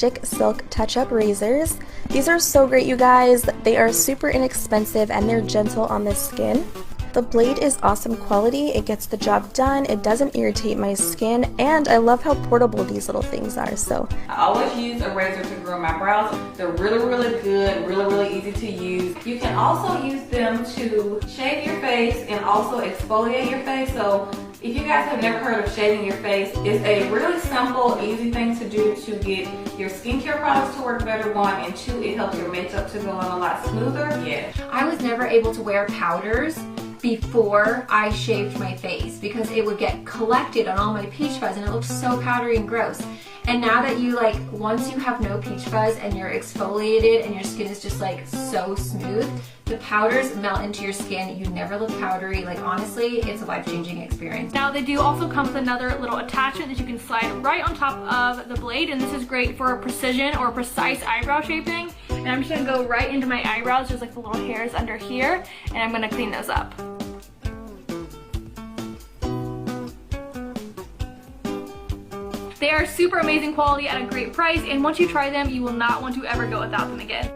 Schick Silk Touch-Up Razors. These are so great, you guys. They are super inexpensive and they're gentle on the skin. The blade is awesome quality, it gets the job done, it doesn't irritate my skin, and I love how portable these little things are. So I always use a razor to groom my brows. They're really good, really easy to use. You can also use them to shave your face and also exfoliate your face. So if you guys have never heard of shaving your face, it's a really simple, easy thing to do to get your skincare products to work better, one, and two, it helps your makeup to go on a lot smoother. Yeah. I was never able to wear powders before I shaved my face because it would get collected on all my peach fuzz and it looked so powdery and gross. And now that you once you have no peach fuzz and you're exfoliated and your skin is just so smooth, the powders melt into your skin. You never look powdery. Honestly, it's a life-changing experience. Now they do also come with another little attachment that you can slide right on top of the blade, and this is great for precision or precise eyebrow shaping. And I'm just gonna go right into my eyebrows, just the little hairs under here, and I'm gonna clean those up. They are super amazing quality at a great price, and once you try them, you will not want to ever go without them again.